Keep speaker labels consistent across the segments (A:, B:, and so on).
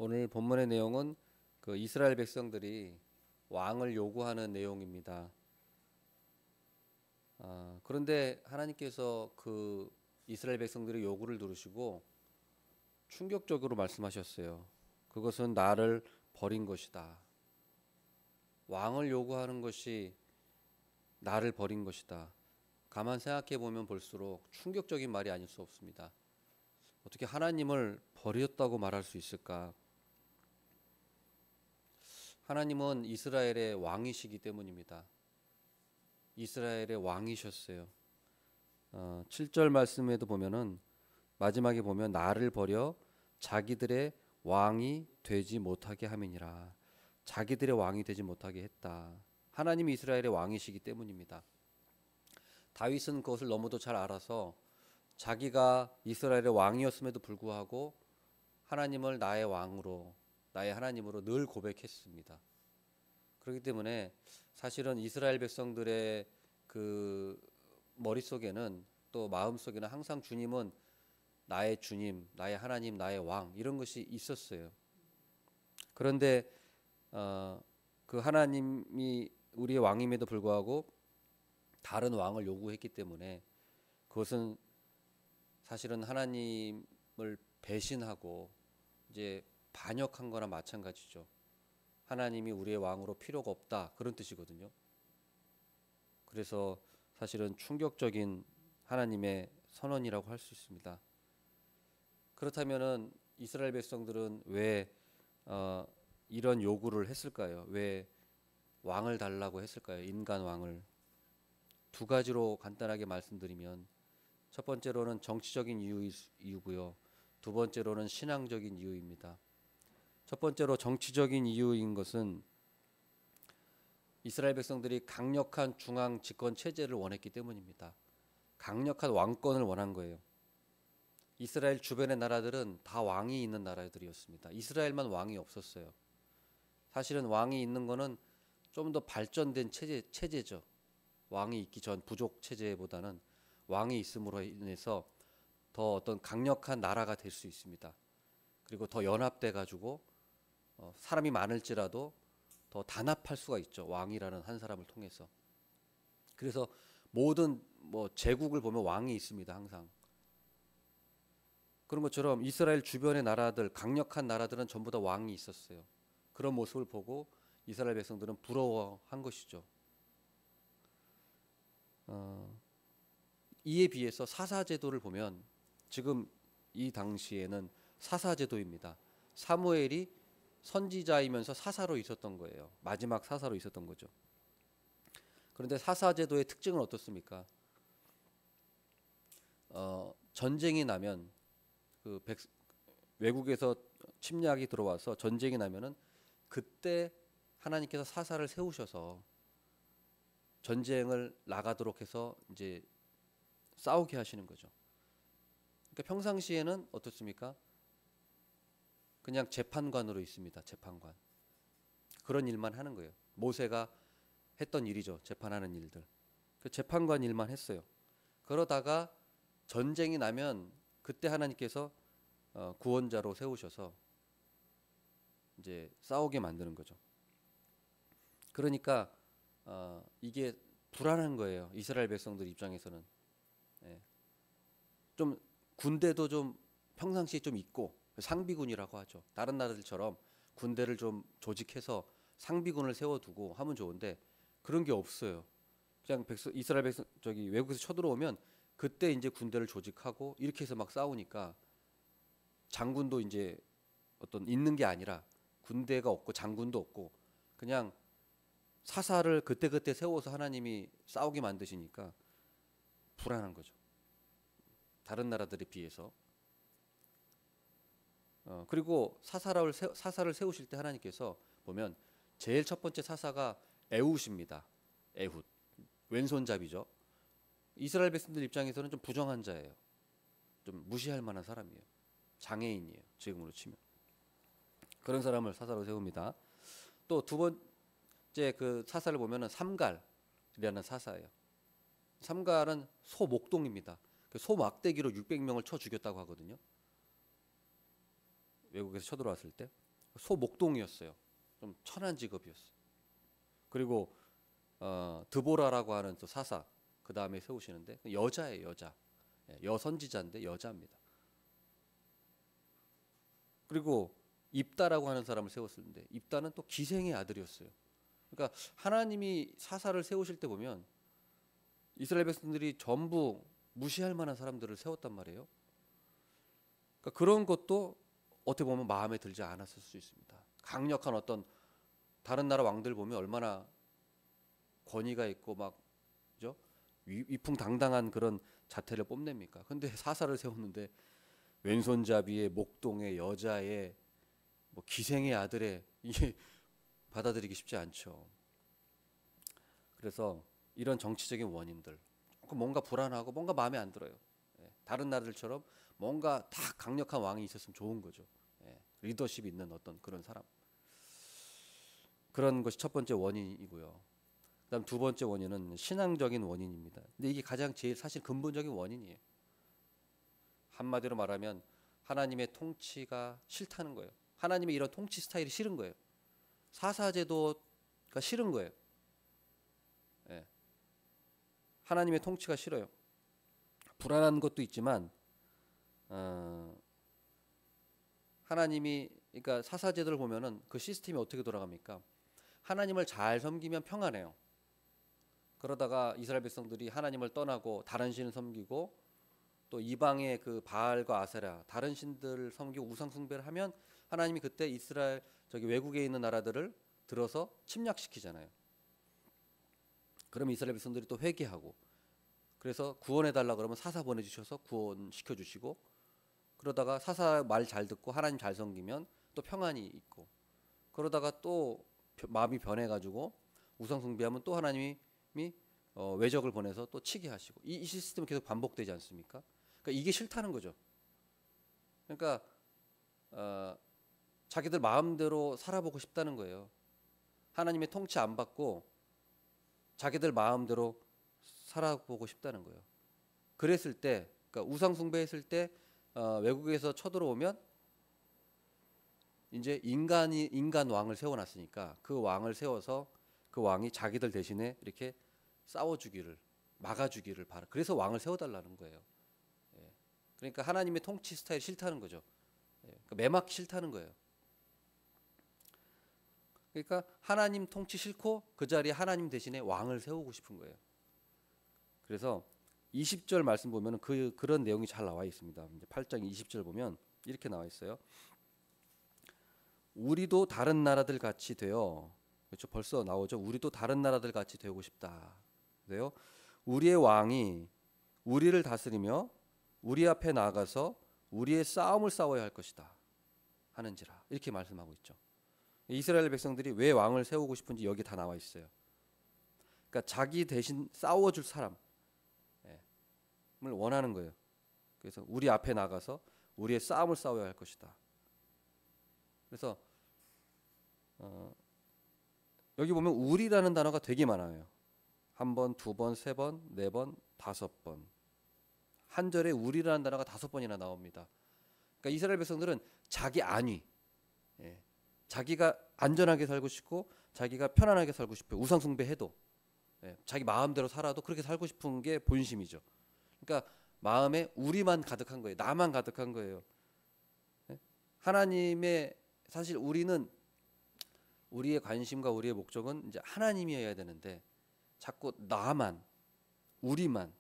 A: 오늘 본문의 내용은 그 이스라엘 백성들이 왕을 요구하는 내용입니다. 그런데 하나님께서 그 이스라엘 백성들의 요구를 들으시고 충격적으로 말씀하셨어요. 그것은 나를 버린 것이다. 왕을 요구하는 것이 나를 버린 것이다. 가만 생각해 보면 볼수록 충격적인 말이 아닐 수 없습니다. 어떻게 하나님을 버렸다고 말할 수 있을까? 하나님은 이스라엘의 왕이시기 때문입니다. 이스라엘의 왕이셨어요. 7절 말씀에도 보면은 마지막에 보면 나를 버려 자기들의 왕이 되지 못하게 함이니라. 자기들의 왕이 되지 못하게 했다. 하나님이 이스라엘의 왕이시기 때문입니다. 다윗은 그것을 너무도 잘 알아서 자기가 이스라엘의 왕이었음에도 불구하고 하나님을 나의 왕으로, 나의 하나님으로 늘 고백했습니다. 그렇기 때문에 사실은 이스라엘 백성들의 그 머릿속에는 또 마음속에는 항상 주님은 나의 주님, 나의 하나님, 나의 왕 이런 것이 있었어요. 그런데 그 하나님이 우리의 왕임에도 불구하고 다른 왕을 요구했기 때문에 그것은 사실은 하나님을 배신하고 이제 반역한 거나 마찬가지죠. 하나님이 우리의 왕으로 필요가 없다 그런 뜻이거든요. 그래서 사실은 충격적인 하나님의 선언이라고 할 수 있습니다. 그렇다면은 이스라엘 백성들은 왜 이런 요구를 했을까요? 왜 왕을 달라고 했을까요? 인간 왕을. 두 가지로 간단하게 말씀드리면 첫 번째로는 정치적인 이유고요. 두 번째로는 신앙적인 이유입니다. 첫 번째로 정치적인 이유인 것은 이스라엘 백성들이 강력한 중앙 집권 체제를 원했기 때문입니다. 강력한 왕권을 원한 거예요. 이스라엘 주변의 나라들은 다 왕이 있는 나라들이었습니다. 이스라엘만 왕이 없었어요. 사실은 왕이 있는 거는 좀 더 발전된 체제죠. 왕이 있기 전 부족 체제보다는 왕이 있음으로 인해서 더 어떤 강력한 나라가 될 수 있습니다. 그리고 더 연합돼 가지고 사람이 많을지라도 더 단합할 수가 있죠. 왕이라는 한 사람을 통해서. 그래서 모든 제국을 보면 왕이 있습니다. 항상. 그런 것처럼 이스라엘 주변의 나라들, 강력한 나라들은 전부 다 왕이 있었어요. 그런 모습을 보고 이스라엘 백성들은 부러워한 것이죠. 이에 비해서 사사제도를 보면 지금 이 당시에는 사사제도입니다. 사무엘이 선지자이면서 사사로 있었던 거예요. 마지막 사사로 있었던 거죠. 그런데 사사제도의 특징은 어떻습니까? 전쟁이 나면 외국에서 침략이 들어와서 전쟁이 나면은 그때 하나님께서 사사를 세우셔서 전쟁을 나가도록 해서 이제 싸우게 하시는 거죠. 그러니까 평상시에는 어떻습니까? 그냥 재판관으로 있습니다. 재판관. 그런 일만 하는 거예요. 모세가 했던 일이죠. 재판하는 일들. 그 재판관 일만 했어요. 그러다가 전쟁이 나면 그때 하나님께서 구원자로 세우셔서 이제 싸우게 만드는 거죠. 그러니까 이게 불안한 거예요. 이스라엘 백성들 입장에서는. 예. 좀 군대도 좀 평상시에 좀 있고 상비군이라고 하죠. 다른 나라들처럼 군대를 좀 조직해서 상비군을 세워두고 하면 좋은데 그런 게 없어요. 그냥 이스라엘 백성 외국에서 쳐들어오면 그때 이제 군대를 조직하고 이렇게 해서 막 싸우니까 장군도 이제 어떤 있는 게 아니라 군대가 없고 장군도 없고 그냥 사사를 그때그때 세워서 하나님이 싸우게 만드시니까 불안한 거죠. 다른 나라들에 비해서. 그리고 사사를 세우실 때 하나님께서 보면 제일 첫 번째 사사가 에훗입니다. 에훗. 왼손잡이죠. 이스라엘 백성들 입장에서는 좀 부정한 자예요. 좀 무시할 만한 사람이에요. 장애인이에요. 지금으로 치면. 그런 사람을 사사로 세웁니다. 또 두 번째 그 사사를 보면은 삼갈이라는 사사예요. 삼갈은 소 목동입니다. 소 막대기로 600명을 쳐 죽였다고 하거든요. 외국에서 쳐들어왔을 때. 소목동이었어요. 좀 천한 직업이었어요. 그리고 드보라라고 하는 또 사사 그 다음에 세우시는데 여자예요, 여자. 예, 여선지자인데 여자입니다. 그리고 입다라고 하는 사람을 세웠는데 입다는 또 기생의 아들이었어요. 그러니까 하나님이 사사를 세우실 때 보면 이스라엘 백성들이 전부 무시할 만한 사람들을 세웠단 말이에요. 그러니까 그런 것도 어떻게 보면 마음에 들지 않았을 수 있습니다. 강력한 어떤 다른 나라 왕들 보면 얼마나 권위가 있고 막 그죠? 위풍당당한 그런 자태를 뽐냅니까? 근데 사사를 세웠는데 왼손잡이의 목동의 여자의 뭐 기생의 아들의 이게 받아들이기 쉽지 않죠. 그래서 이런 정치적인 원인들 조금 뭔가 불안하고 뭔가 마음에 안 들어요. 예, 다른 나라들처럼 뭔가 다 강력한 왕이 있었으면 좋은 거죠. 예, 리더십이 있는 어떤 그런 사람. 그런 것이 첫 번째 원인이고요. 그다음 두 번째 원인은 신앙적인 원인입니다. 근데 이게 가장 제일 사실 근본적인 원인이에요. 한마디로 말하면 하나님의 통치가 싫다는 거예요. 하나님의 이런 통치 스타일이 싫은 거예요. 사사제도가 싫은 거예요. 예. 하나님의 통치가 싫어요. 불안한 것도 있지만 하나님이 그러니까 사사제도를 보면은 그 시스템이 어떻게 돌아갑니까? 하나님을 잘 섬기면 평안해요. 그러다가 이스라엘 백성들이 하나님을 떠나고 다른 신을 섬기고 또 이방의 그 바알과 아세라 다른 신들을 섬기고 우상 숭배를 하면 하나님이 그때 이스라엘 저기 외국에 있는 나라들을 들어서 침략시키잖아요. 그러면 이스라엘 백성들이 또 회개하고 그래서 구원해 달라 그러면 사사 보내주셔서 구원시켜 주시고 그러다가 사사 말 잘 듣고 하나님 잘 섬기면 또 평안이 있고 그러다가 또 마음이 변해가지고 우상 숭배하면 또 하나님이 외적을 보내서 또 치게 하시고 이 시스템이 계속 반복되지 않습니까? 그러니까 이게 싫다는 거죠. 그러니까 자기들 마음대로 살아보고 싶다는 거예요. 하나님의 통치 안 받고 자기들 마음대로 살아보고 싶다는 거예요. 그랬을 때, 그러니까 우상 숭배했을 때 외국에서 쳐들어오면 이제 인간 왕을 세워놨으니까 그 왕을 세워서 그 왕이 자기들 대신에 이렇게 싸워주기를 막아주기를 바라. 그래서 왕을 세워달라는 거예요. 예. 그러니까 하나님의 통치 스타일 싫다는 거죠. 예. 그러니까 매맞기 싫다는 거예요. 그러니까 하나님 통치 싫고 그 자리에 하나님 대신에 왕을 세우고 싶은 거예요. 그래서 20절 말씀 보면 그런 내용이 잘 나와 있습니다. 이제 8장 20절 보면 이렇게 나와 있어요. 우리도 다른 나라들 같이 되어 그렇죠? 벌써 나오죠. 우리도 다른 나라들 같이 되고 싶다. 그래요? 우리의 왕이 우리를 다스리며 우리 앞에 나가서 우리의 싸움을 싸워야 할 것이다. 하는지라 이렇게 말씀하고 있죠. 이스라엘 백성들이 왜 왕을 세우고 싶은지 여기 다 나와 있어요. 그러니까 자기 대신 싸워줄 사람을 원하는 거예요. 그래서 우리 앞에 나가서 우리의 싸움을 싸워야 할 것이다. 그래서 여기 보면 우리라는 단어가 되게 많아요. 한 번, 두 번, 세 번, 네 번, 다섯 번. 한 절에 우리라는 단어가 5번이나 나옵니다. 그러니까 이스라엘 백성들은 자기 안위, 자기가 안전하게 살고 싶고 자기가 편안하게 살고 싶어요. 우상 숭배해도 자기 마음대로 살아도 그렇게 살고 싶은 게 본심이죠. 그러니까 마음에 우리만 가득한 거예요. 나만 가득한 거예요. 하나님의 사실 우리는 우리의 관심과 우리의 목적은 이제 하나님이어야 되는데 자꾸 나만, 우리만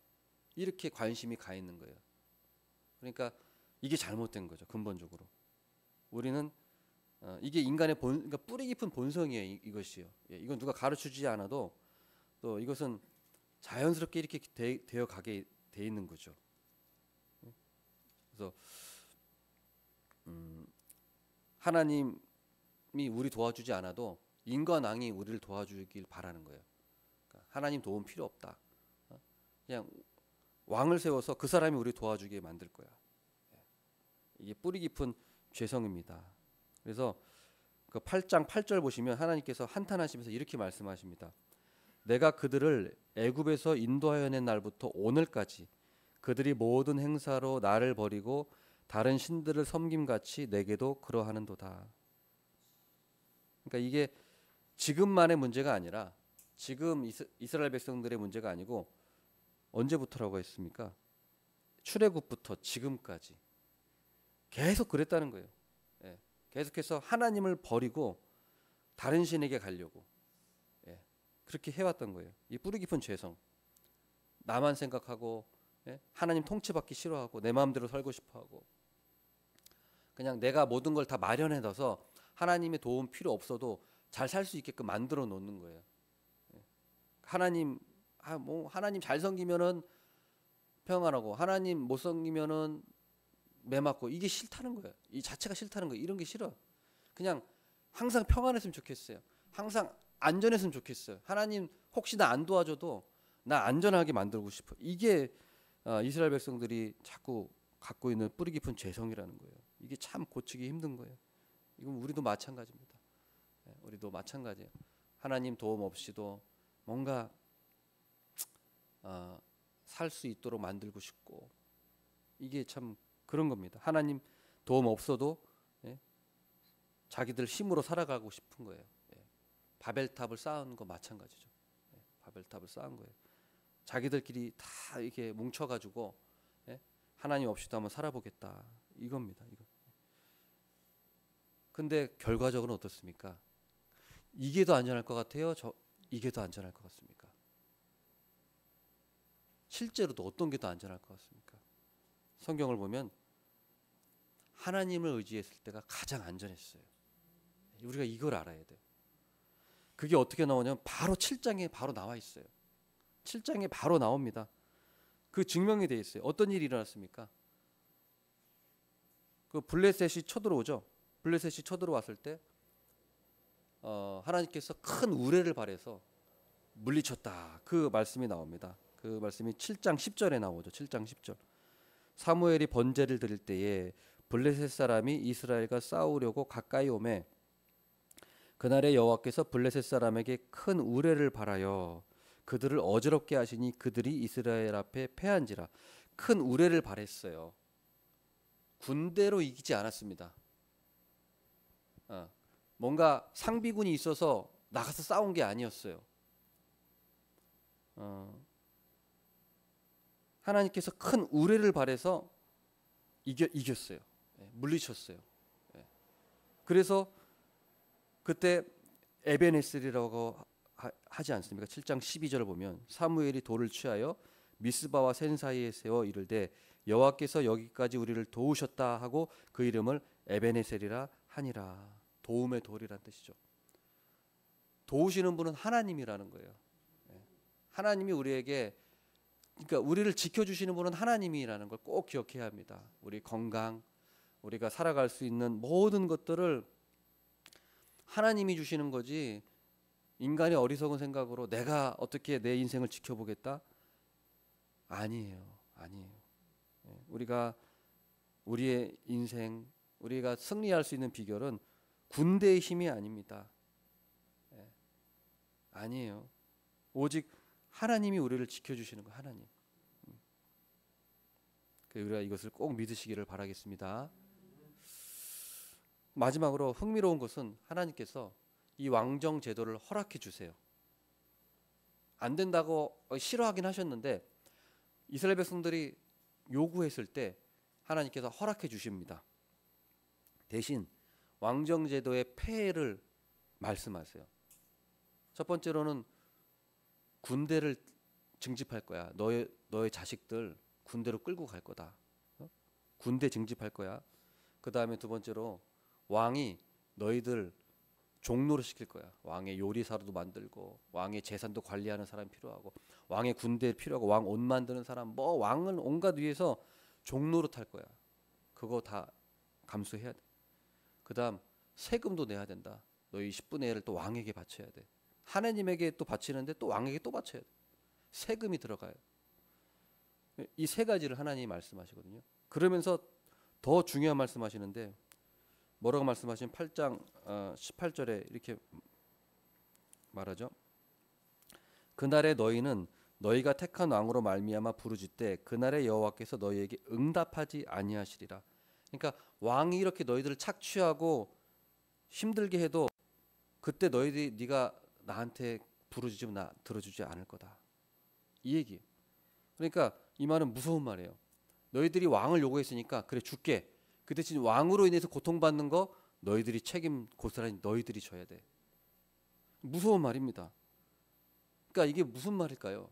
A: 이렇게 관심이 가 있는 거예요. 그러니까 이게 잘못된 거죠. 근본적으로 우리는 이게 인간의 그러니까 뿌리 깊은 본성이에요. 이것이요. 이건 누가 가르쳐주지 않아도 또 이것은 자연스럽게 이렇게 되어 가게 돼 있는 거죠. 그래서 하나님이 우리 도와주지 않아도 인간왕이 우리를 도와주길 바라는 거예요. 그러니까 하나님 도움 필요 없다. 그냥 왕을 세워서 그 사람이 우리 도와주게 만들 거야. 이게 뿌리 깊은 죄성입니다. 그래서 그 8장 8절 보시면 하나님께서 한탄하시면서 이렇게 말씀하십니다. 내가 그들을 애굽에서 인도하여 낸 날부터 오늘까지 그들이 모든 행사로 나를 버리고 다른 신들을 섬김같이 내게도 그러하는도다. 그러니까 이게 지금만의 문제가 아니라 지금 이스라엘 백성들의 문제가 아니고 언제부터라고 했습니까? 출애굽부터 지금까지 계속 그랬다는 거예요. 예, 계속해서 하나님을 버리고 다른 신에게 가려고 그렇게 해왔던 거예요. 이 뿌리 깊은 죄성, 나만 생각하고 하나님 통치받기 싫어하고 내 마음대로 살고 싶어하고 그냥 내가 모든 걸 다 마련해둬서 하나님의 도움 필요 없어도 잘 살 수 있게끔 만들어 놓는 거예요. 하나님 하나님 잘 섬기면은 평안하고 하나님 못 섬기면은 매 맞고 이게 싫다는 거예요. 이 자체가 싫다는 거예요. 이런 게 싫어. 그냥 항상 평안했으면 좋겠어요. 항상 안전했으면 좋겠어요. 하나님 혹시 나 안 도와줘도 나 안전하게 만들고 싶어. 이게 이스라엘 백성들이 자꾸 갖고 있는 뿌리 깊은 죄성이라는 거예요. 이게 참 고치기 힘든 거예요. 이건 우리도 마찬가지입니다. 우리도 마찬가지예요. 하나님 도움 없이도 뭔가 살 수 있도록 만들고 싶고 이게 참 그런 겁니다. 하나님 도움 없어도 자기들 힘으로 살아가고 싶은 거예요. 바벨탑을 쌓은 거 마찬가지죠. 바벨탑을 쌓은 거예요. 자기들끼리 다 이렇게 뭉쳐가지고 하나님 없이도 한번 살아보겠다 이겁니다. 이거. 근데 결과적으로는 어떻습니까? 이게 더 안전할 것 같아요? 이게 더 안전할 것 같습니까? 실제로도 어떤 게 더 안전할 것 같습니까? 성경을 보면 하나님을 의지했을 때가 가장 안전했어요. 우리가 이걸 알아야 돼요. 그게 어떻게 나오냐면 바로 7장에 바로 나와 있어요. 7장에 바로 나옵니다. 그 증명이 돼 있어요. 어떤 일이 일어났습니까? 그 블레셋이 쳐들어오죠. 블레셋이 쳐들어왔을 때 하나님께서 큰 우레를 발해서 물리쳤다. 그 말씀이 나옵니다. 그 말씀이 7장 10절에 나오죠. 7장 10절. 사무엘이 번제를 드릴 때에 블레셋 사람이 이스라엘과 싸우려고 가까이 오매 그날에 여호와께서 블레셋 사람에게 큰 우레를 발하여 그들을 어지럽게 하시니 그들이 이스라엘 앞에 패한지라. 큰 우레를 발했어요. 군대로 이기지 않았습니다. 뭔가 상비군이 있어서 나가서 싸운 게 아니었어요. 하나님께서 큰 우레를 발해서 이겼어요. 물리쳤어요. 그래서 그때 에베네셀이라고 하지 않습니까? 7장 12절을 보면 사무엘이 돌을 취하여 미스바와 센 사이에 세워 이르되 여호와께서 여기까지 우리를 도우셨다 하고 그 이름을 에베네셀이라 하니라. 도움의 돌이란 뜻이죠. 도우시는 분은 하나님이라는 거예요. 하나님이 우리에게 그러니까 우리를 지켜주시는 분은 하나님이라는 걸 꼭 기억해야 합니다. 우리 건강, 우리가 살아갈 수 있는 모든 것들을 하나님이 주시는 거지 인간의 어리석은 생각으로 내가 어떻게 내 인생을 지켜보겠다? 아니에요. 우리가 우리의 인생, 우리가 승리할 수 있는 비결은 군대의 힘이 아닙니다. 아니에요. 오직 하나님이 우리를 지켜주시는 거예요. 하나님. 우리가 이것을 꼭 믿으시기를 바라겠습니다. 마지막으로 흥미로운 것은 하나님께서 이 왕정 제도를 허락해 주세요. 안 된다고 싫어하긴 하셨는데 이스라엘 백성들이 요구했을 때 하나님께서 허락해 주십니다. 대신 왕정 제도의 폐해를 말씀하세요. 첫 번째로는 군대를 징집할 거야. 너의 자식들 군대로 끌고 갈 거다. 군대 징집할 거야. 그 다음에 두 번째로 왕이 너희들 종로로 시킬 거야. 왕의 요리사로도 만들고 왕의 재산도 관리하는 사람이 필요하고 왕의 군대 필요하고 왕 옷 만드는 사람 왕은 온갖 위에서 종로로 탈 거야. 그거 다 감수해야 돼. 그 다음 세금도 내야 된다. 너희 10분의 1을 또 왕에게 바쳐야 돼. 하나님에게 또 바치는데 또 왕에게 또 바쳐야 돼. 세금이 들어가요. 이 세 가지를 하나님이 말씀하시거든요. 그러면서 더 중요한 말씀하시는데 뭐라고 말씀하시면 8장 18절에 이렇게 말하죠. 그날에 너희는 너희가 택한 왕으로 말미암아 부르짖되 그날에 여호와께서 너희에게 응답하지 아니하시리라. 그러니까 왕이 이렇게 너희들을 착취하고 힘들게 해도 그때 네가 나한테 부르짖으면 나 들어주지 않을 거다. 이 얘기. 그러니까 이 말은 무서운 말이에요. 너희들이 왕을 요구했으니까 그래 줄게. 그 대신 왕으로 인해서 고통받는 거 너희들이 책임 고스란히 너희들이 져야 돼. 무서운 말입니다. 그러니까 이게 무슨 말일까요?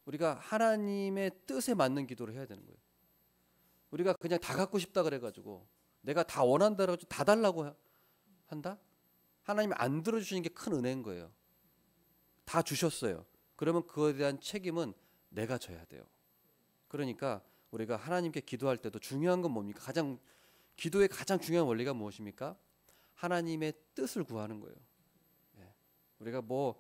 A: 우리가 하나님의 뜻에 맞는 기도를 해야 되는 거예요. 우리가 그냥 다 갖고 싶다 그래가지고 내가 다 원한다 그래가지고 다 달라고 한다? 하나님이 안 들어주시는 게 큰 은혜인 거예요. 다 주셨어요. 그러면 그거에 대한 책임은 내가 져야 돼요. 그러니까 우리가 하나님께 기도할 때도 중요한 건 뭡니까? 기도의 가장 중요한 원리가 무엇입니까? 하나님의 뜻을 구하는 거예요. 예. 우리가 뭐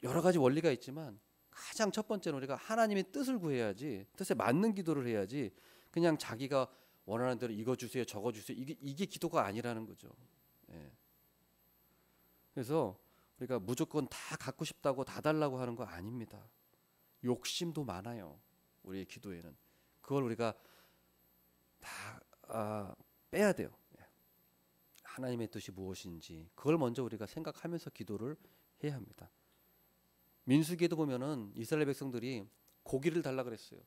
A: 여러 가지 원리가 있지만 가장 첫 번째는 우리가 하나님의 뜻을 구해야지, 뜻에 맞는 기도를 해야지, 그냥 자기가 원하는 대로 이거 주세요 저거 주세요 이게 기도가 아니라는 거죠. 예. 그래서 우리가 무조건 다 갖고 싶다고 다 달라고 하는 거 아닙니다. 욕심도 많아요. 우리의 기도에는. 그걸 우리가 다 빼야 돼요. 예. 하나님의 뜻이 무엇인지 그걸 먼저 우리가 생각하면서 기도를 해야 합니다. 민수기에도 보면은 이스라엘 백성들이 고기를 달라 그랬어요.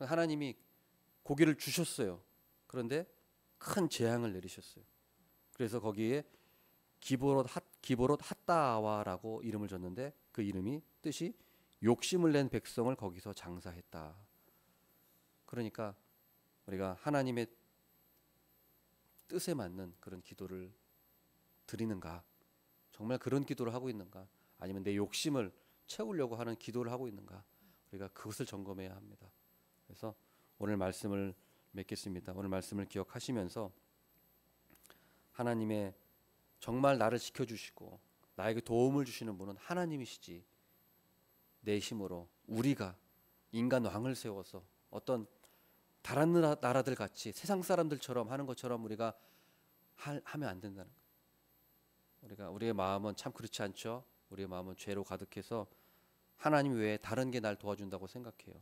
A: 하나님이 고기를 주셨어요. 그런데 큰 재앙을 내리셨어요. 그래서 거기에 기브롯 핫다와라고 이름을 줬는데 그 이름이 뜻이 욕심을 낸 백성을 거기서 장사했다. 그러니까 우리가 하나님의 뜻에 맞는 그런 기도를 드리는가? 정말 그런 기도를 하고 있는가? 아니면 내 욕심을 채우려고 하는 기도를 하고 있는가? 우리가 그것을 점검해야 합니다. 그래서 오늘 말씀을 맺겠습니다. 오늘 말씀을 기억하시면서 하나님의 정말 나를 지켜주시고 나에게 도움을 주시는 분은 하나님이시지 내 힘으로 우리가 인간 왕을 세워서 어떤 다른 나라들 같이 세상 사람들처럼 하는 것처럼 우리가 하면 안 된다는 거예요. 우리의 마음은 참 그렇지 않죠. 우리의 마음은 죄로 가득해서 하나님 외에 다른 게 날 도와준다고 생각해요.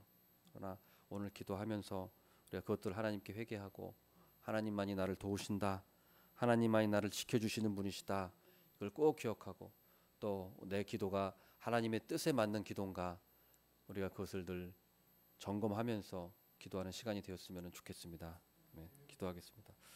A: 그러나 오늘 기도하면서 우리가 그것들 하나님께 회개하고 하나님만이 나를 도우신다. 하나님만이 나를 지켜주시는 분이시다. 이걸 꼭 기억하고 또 내 기도가 하나님의 뜻에 맞는 기도인가 우리가 그것을 늘 점검하면서 기도하는 시간이 되었으면 좋겠습니다. 네, 기도하겠습니다.